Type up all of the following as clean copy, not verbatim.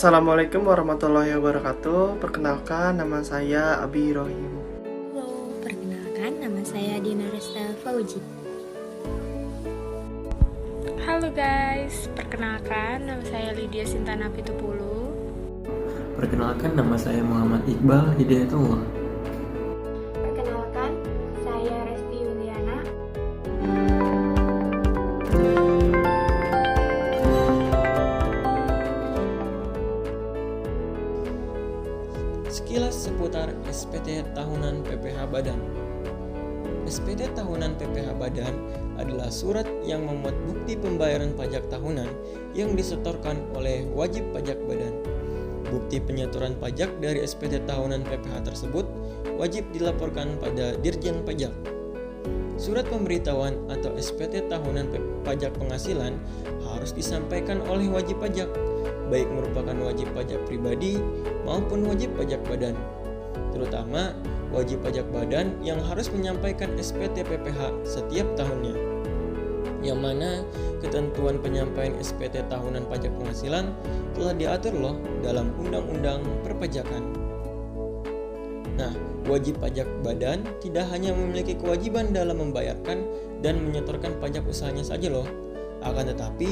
Assalamualaikum warahmatullahi wabarakatuh. Perkenalkan, nama saya Abi Rohim. Halo, perkenalkan nama saya Dina Resta Fauji. Halo guys, perkenalkan nama saya Lydia Sintana Pitupulu. Perkenalkan, nama saya Muhammad Iqbal Hidayatullah. Perkenalkan, saya Resti Yuliana. Sekilas seputar SPT Tahunan PPh Badan. SPT Tahunan PPh Badan adalah surat yang memuat bukti pembayaran pajak tahunan yang disetorkan oleh wajib pajak badan. Bukti penyetoran pajak dari SPT Tahunan PPh tersebut wajib dilaporkan pada Dirjen Pajak. Surat pemberitahuan atau SPT Tahunan Pajak Penghasilan harus disampaikan oleh wajib pajak, baik merupakan wajib pajak pribadi maupun wajib pajak badan, terutama wajib pajak badan yang harus menyampaikan SPT PPh setiap tahunnya, yang mana ketentuan penyampaian SPT tahunan pajak penghasilan telah diatur loh dalam Undang-Undang Perpajakan. Nah, wajib pajak badan tidak hanya memiliki kewajiban dalam membayarkan dan menyetorkan pajak usahanya saja loh. Akan tetapi,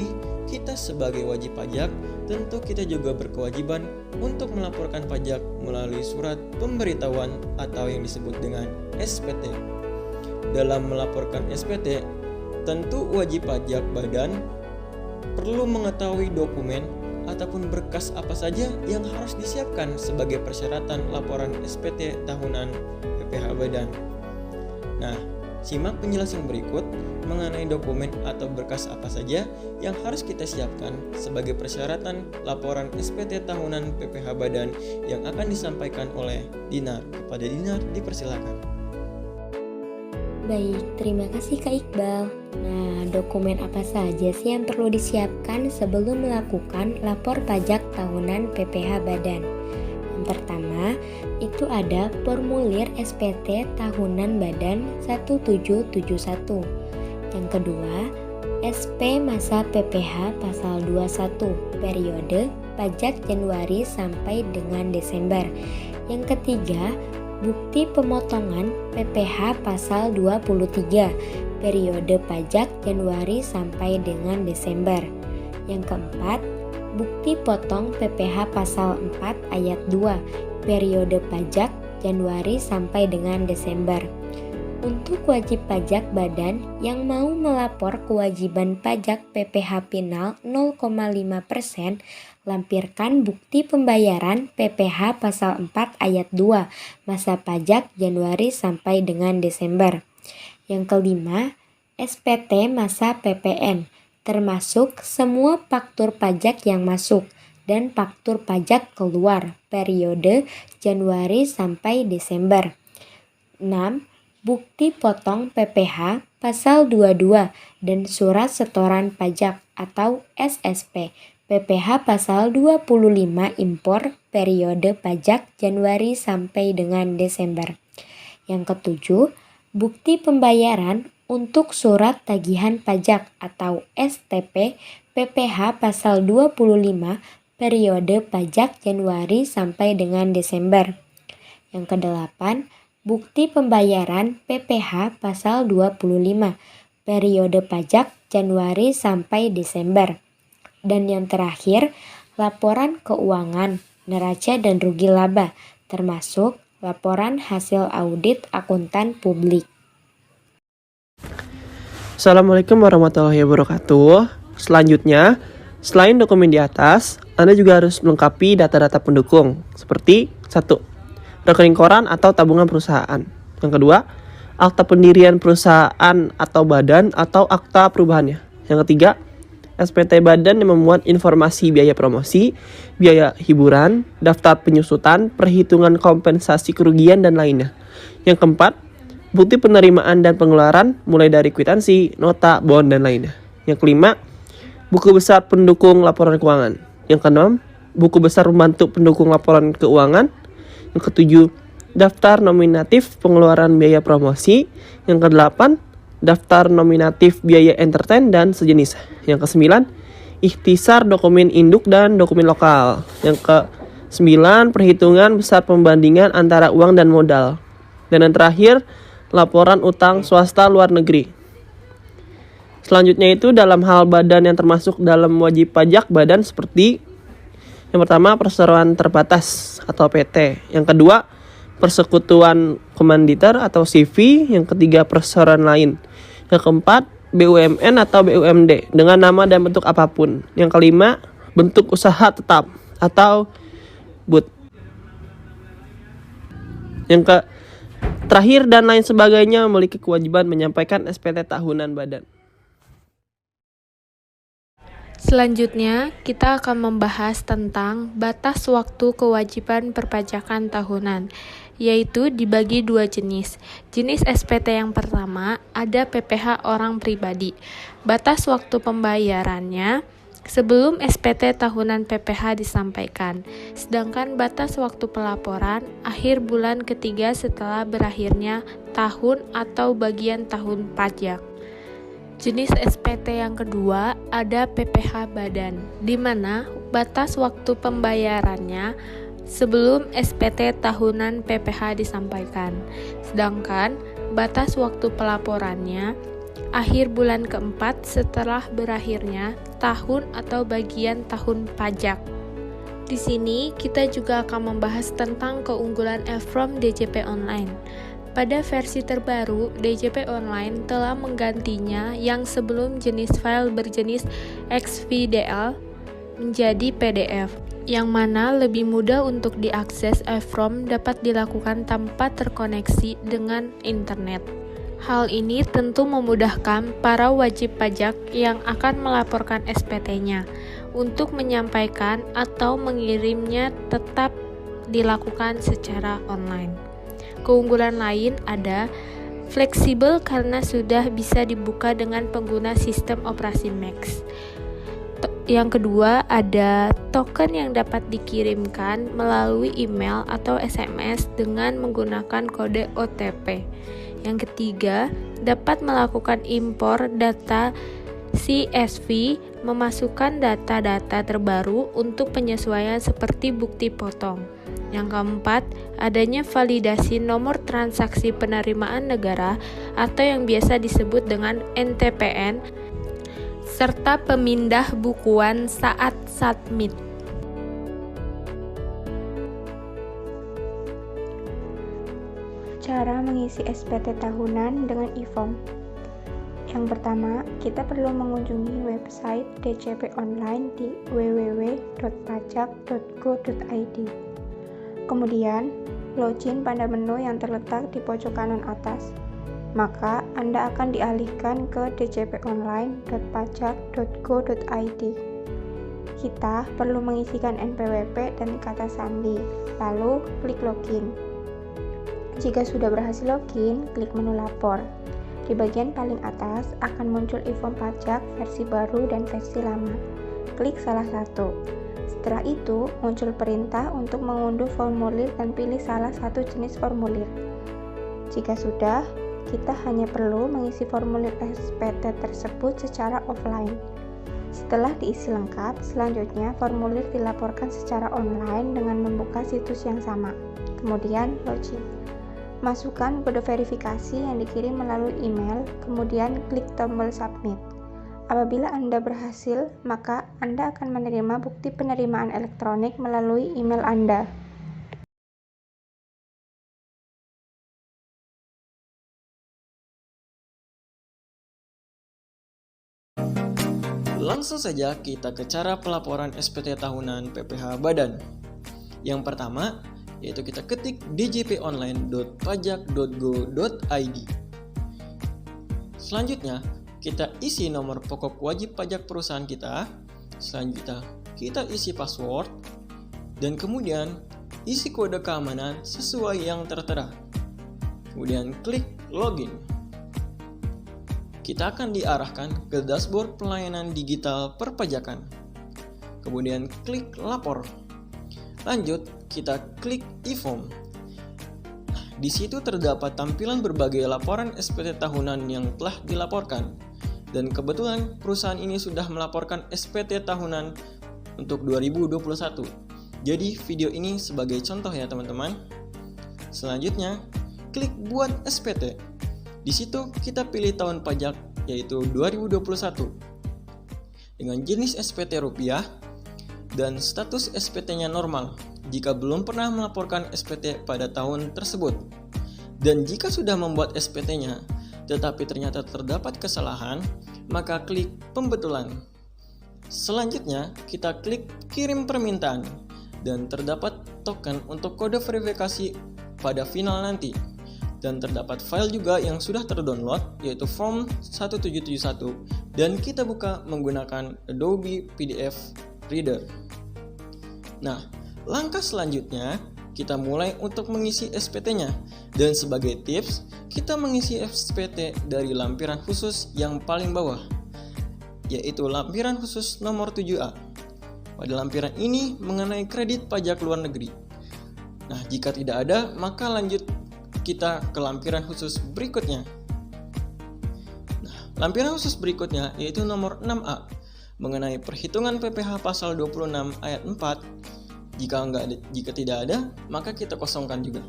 kita sebagai wajib pajak, tentu kita juga berkewajiban untuk melaporkan pajak melalui surat pemberitahuan atau yang disebut dengan SPT. Dalam melaporkan SPT, tentu wajib pajak badan perlu mengetahui dokumen ataupun berkas apa saja yang harus disiapkan sebagai persyaratan laporan SPT tahunan PPh badan. Nah, simak penjelasan berikut mengenai dokumen atau berkas apa saja yang harus kita siapkan sebagai persyaratan laporan SPT tahunan PPh badan yang akan disampaikan oleh Dinar. Kepada Dinar dipersilakan. Baik, terima kasih Kak Iqbal. Nah, dokumen apa saja sih yang perlu disiapkan sebelum melakukan lapor pajak tahunan PPh badan? Yang pertama, itu ada formulir SPT tahunan badan 1771. Yang kedua, SP masa PPh pasal 21 periode pajak Januari sampai dengan Desember. Yang ketiga, bukti pemotongan PPh pasal 23 periode pajak Januari sampai dengan Desember. Yang keempat, bukti potong PPh pasal 4 ayat 2 periode pajak Januari sampai dengan Desember. Untuk wajib pajak badan yang mau melapor kewajiban pajak PPh final 0,5%, lampirkan bukti pembayaran PPh pasal 4 ayat 2 masa pajak Januari sampai dengan Desember. Yang kelima, SPT masa PPN, termasuk semua faktur pajak yang masuk dan faktur pajak keluar periode Januari sampai Desember. 6. Bukti potong PPh pasal 22 dan surat setoran pajak atau SSP PPh pasal 25 impor periode pajak Januari sampai dengan Desember. Yang ketujuh, bukti pembayaran untuk surat tagihan pajak atau STP PPh pasal 25 periode pajak Januari sampai dengan Desember. Yang kedelapan, bukti pembayaran PPh pasal 25 periode pajak Januari sampai Desember. Dan yang terakhir, laporan keuangan, neraca dan rugi laba, termasuk laporan hasil audit akuntan publik. Assalamualaikum warahmatullahi wabarakatuh. Selanjutnya, selain dokumen di atas, Anda juga harus melengkapi data-data pendukung seperti 1. Rekening koran atau tabungan perusahaan. Yang kedua, akta pendirian perusahaan atau badan atau akta perubahannya. Yang ketiga, SPT badan yang memuat informasi biaya promosi, biaya hiburan, daftar penyusutan, perhitungan kompensasi kerugian, dan lainnya. Yang keempat, bukti penerimaan dan pengeluaran mulai dari kwitansi, nota, bon, dan lainnya. Yang kelima, buku besar pendukung laporan keuangan. Yang keenam, buku besar pembantu pendukung laporan keuangan. Yang ketujuh, daftar nominatif pengeluaran biaya promosi. Yang kedelapan, daftar nominatif biaya entertain dan sejenis. Yang kesembilan, ikhtisar dokumen induk dan dokumen lokal. Yang ke-9, perhitungan besar pembandingan antara uang dan modal. Dan yang terakhir, laporan utang swasta luar negeri. Selanjutnya itu dalam hal badan yang termasuk dalam wajib pajak badan seperti yang pertama, perseroan terbatas atau PT. Yang kedua, persekutuan komanditer atau CV. Yang ketiga, perseroan lain. Yang keempat, BUMN atau BUMD dengan nama dan bentuk apapun. Yang kelima, bentuk usaha tetap atau BUT. Yang terakhir dan lain sebagainya memiliki kewajiban menyampaikan SPT tahunan badan. Selanjutnya, kita akan membahas tentang batas waktu kewajiban perpajakan tahunan, yaitu dibagi dua jenis. Jenis SPT yang pertama ada PPh orang pribadi. Batas waktu pembayarannya sebelum SPT tahunan PPh disampaikan. Sedangkan batas waktu pelaporan akhir bulan ketiga setelah berakhirnya tahun atau bagian tahun pajak. Jenis SPT yang kedua ada PPh badan, di mana batas waktu pembayarannya sebelum SPT tahunan PPh disampaikan. Sedangkan batas waktu pelaporannya akhir bulan keempat setelah berakhirnya tahun atau bagian tahun pajak. Di sini kita juga akan membahas tentang keunggulan e-form DJP online. Pada versi terbaru, DJP Online telah menggantinya yang sebelum jenis file berjenis XVDL menjadi PDF, yang mana lebih mudah untuk diakses. e-form dapat dilakukan tanpa terkoneksi dengan internet. Hal ini tentu memudahkan para wajib pajak yang akan melaporkan SPT-nya untuk menyampaikan atau mengirimnya tetap dilakukan secara online. Keunggulan lain ada fleksibel karena sudah bisa dibuka dengan pengguna sistem operasi Mac. Yang kedua ada token yang dapat dikirimkan melalui email atau SMS dengan menggunakan kode OTP. Yang ketiga dapat melakukan impor data CSV, memasukkan data-data terbaru untuk penyesuaian seperti bukti potong. Yang keempat, adanya validasi nomor transaksi penerimaan negara atau yang biasa disebut dengan NTPN, serta pemindah bukuan saat submit. Cara mengisi SPT tahunan dengan e-form. Yang pertama, kita perlu mengunjungi website DJP Online di www.pajak.go.id. Kemudian, login pada menu yang terletak di pojok kanan atas. Maka, Anda akan dialihkan ke djponline.pajak.go.id. Kita perlu mengisikan NPWP dan kata sandi, lalu klik login. Jika sudah berhasil login, klik menu lapor. Di bagian paling atas akan muncul e-form pajak versi baru dan versi lama. Klik salah satu. Setelah itu, muncul perintah untuk mengunduh formulir dan pilih salah satu jenis formulir. Jika sudah, kita hanya perlu mengisi formulir SPT tersebut secara offline. Setelah diisi lengkap, selanjutnya formulir dilaporkan secara online dengan membuka situs yang sama. Kemudian, login. Masukkan kode verifikasi yang dikirim melalui email, kemudian klik tombol submit. Apabila Anda berhasil, maka Anda akan menerima bukti penerimaan elektronik melalui email Anda. Langsung saja kita ke cara pelaporan SPT tahunan PPh Badan. Yang pertama, yaitu kita ketik djponline.pajak.go.id. Selanjutnya, kita isi nomor pokok wajib pajak perusahaan kita. Selanjutnya, kita isi password. Dan kemudian, isi kode keamanan sesuai yang tertera. Kemudian, klik login. Kita akan diarahkan ke dashboard pelayanan digital perpajakan. Kemudian, klik lapor. Lanjut, kita klik e-form. Di situ terdapat tampilan berbagai laporan SPT tahunan yang telah dilaporkan. Dan kebetulan perusahaan ini sudah melaporkan SPT tahunan untuk 2021. Jadi video ini sebagai contoh ya teman-teman. Selanjutnya, klik buat SPT. Di situ kita pilih tahun pajak yaitu 2021. Dengan jenis SPT rupiah dan status SPT-nya normal jika belum pernah melaporkan SPT pada tahun tersebut. Dan jika sudah membuat SPT-nya tetapi ternyata terdapat kesalahan, maka klik pembetulan. Selanjutnya, kita klik kirim permintaan dan terdapat token untuk kode verifikasi pada final nanti. Dan terdapat file juga yang sudah terdownload yaitu Form 1771 dan kita buka menggunakan Adobe PDF Reader. Nah, langkah selanjutnya kita mulai untuk mengisi SPT-nya. Dan sebagai tips, kita mengisi SPT dari lampiran khusus yang paling bawah, yaitu lampiran khusus nomor 7A. Pada lampiran ini mengenai kredit pajak luar negeri. Nah, jika tidak ada, maka lanjut kita ke lampiran khusus berikutnya. Nah, lampiran khusus berikutnya yaitu nomor 6A, mengenai perhitungan PPh pasal 26 ayat 4. Jika tidak ada, maka kita kosongkan juga.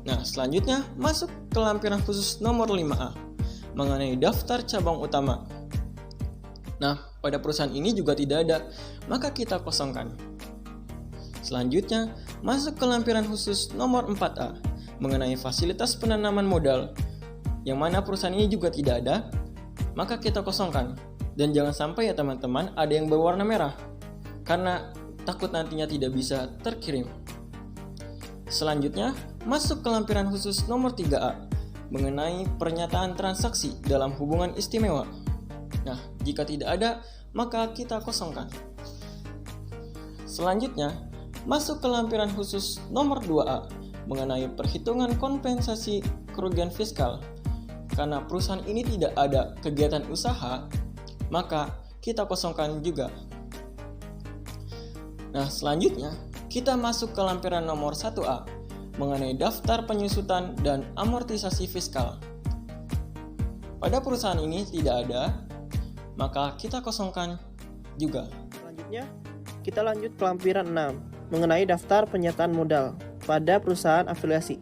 Nah, selanjutnya masuk ke lampiran khusus nomor 5A, mengenai daftar cabang utama. Nah, pada perusahaan ini juga tidak ada, maka kita kosongkan. Selanjutnya, masuk ke lampiran khusus nomor 4A, mengenai fasilitas penanaman modal, yang mana perusahaan ini juga tidak ada, maka kita kosongkan. Dan jangan sampai ya teman-teman ada yang berwarna merah, karena takut nantinya tidak bisa terkirim. Selanjutnya, masuk ke lampiran khusus nomor 3A, mengenai pernyataan transaksi dalam hubungan istimewa. Nah, jika tidak ada, maka kita kosongkan. Selanjutnya, masuk ke lampiran khusus nomor 2A, mengenai perhitungan kompensasi kerugian fiskal. Karena perusahaan ini tidak ada kegiatan usaha, maka kita kosongkan juga. Nah, selanjutnya kita masuk ke lampiran nomor 1A, mengenai daftar penyusutan dan amortisasi fiskal. Pada perusahaan ini tidak ada, maka kita kosongkan juga. Selanjutnya, kita lanjut ke lampiran 6, mengenai daftar penyertaan modal pada perusahaan afiliasi.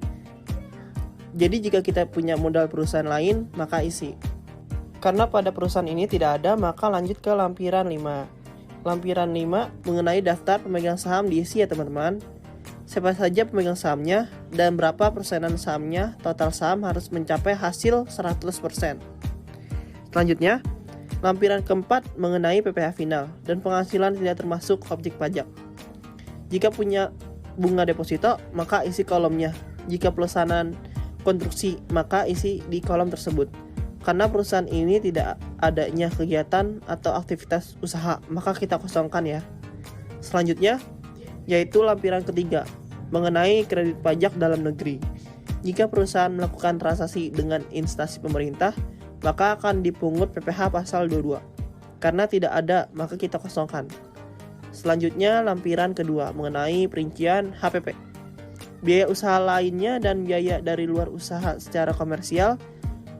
Jadi jika kita punya modal perusahaan lain, maka isi. Karena pada perusahaan ini tidak ada, maka lanjut ke lampiran 5. Lampiran 5 mengenai daftar pemegang saham diisi ya teman-teman. Siapa saja pemegang sahamnya dan berapa persenan sahamnya, total saham harus mencapai hasil 100%. Selanjutnya, lampiran keempat mengenai PPh final dan penghasilan tidak termasuk objek pajak. Jika punya bunga deposito, maka isi kolomnya. Jika pelaksanaan konstruksi, maka isi di kolom tersebut. Karena perusahaan ini tidak adanya kegiatan atau aktivitas usaha, maka kita kosongkan ya. Selanjutnya, yaitu lampiran ketiga, mengenai kredit pajak dalam negeri. Jika perusahaan melakukan transaksi dengan instansi pemerintah, maka akan dipungut PPh pasal 22. Karena tidak ada, maka kita kosongkan. Selanjutnya, lampiran kedua, mengenai perincian HPP. Biaya usaha lainnya dan biaya dari luar usaha secara komersial.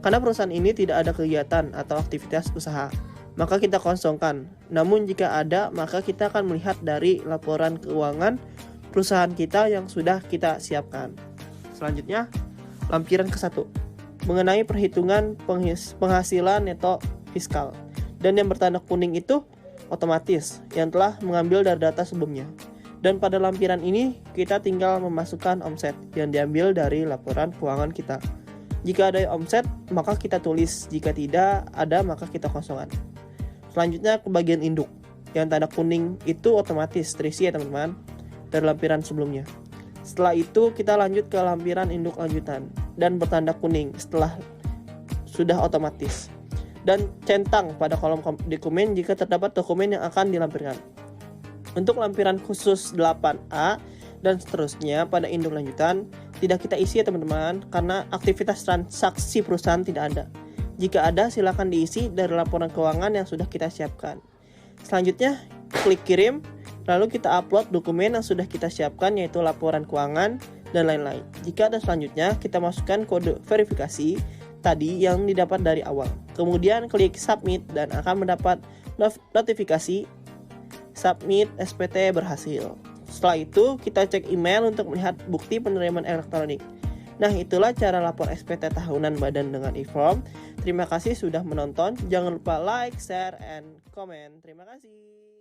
Karena perusahaan ini tidak ada kegiatan atau aktivitas usaha, maka kita kosongkan. Namun jika ada, maka kita akan melihat dari laporan keuangan perusahaan kita yang sudah kita siapkan. Selanjutnya, lampiran ke-1, mengenai perhitungan penghasilan neto fiskal. Dan yang bertanda kuning itu otomatis, yang telah mengambil dari data sebelumnya. Dan pada lampiran ini, kita tinggal memasukkan omset yang diambil dari laporan keuangan kita. Jika ada omset, maka kita tulis. Jika tidak ada, maka kita kosongkan. Selanjutnya ke bagian induk. Yang tanda kuning itu otomatis terisi ya teman-teman, dari lampiran sebelumnya. Setelah itu kita lanjut ke lampiran induk lanjutan dan bertanda kuning setelah sudah otomatis. Dan centang pada kolom dokumen jika terdapat dokumen yang akan dilampirkan. Untuk lampiran khusus 8A dan seterusnya pada induk lanjutan tidak kita isi ya teman-teman, karena aktivitas transaksi perusahaan tidak ada. Jika ada, silakan diisi dari laporan keuangan yang sudah kita siapkan. Selanjutnya, klik kirim, lalu kita upload dokumen yang sudah kita siapkan, yaitu laporan keuangan dan lain-lain. Jika ada selanjutnya, kita masukkan kode verifikasi tadi yang didapat dari awal. Kemudian klik submit dan akan mendapat notifikasi submit SPT berhasil. Setelah itu kita cek email untuk melihat bukti penerimaan elektronik. Nah, itulah cara lapor SPT tahunan badan dengan e-form. Terima kasih sudah menonton. Jangan lupa like, share, and comment. Terima kasih.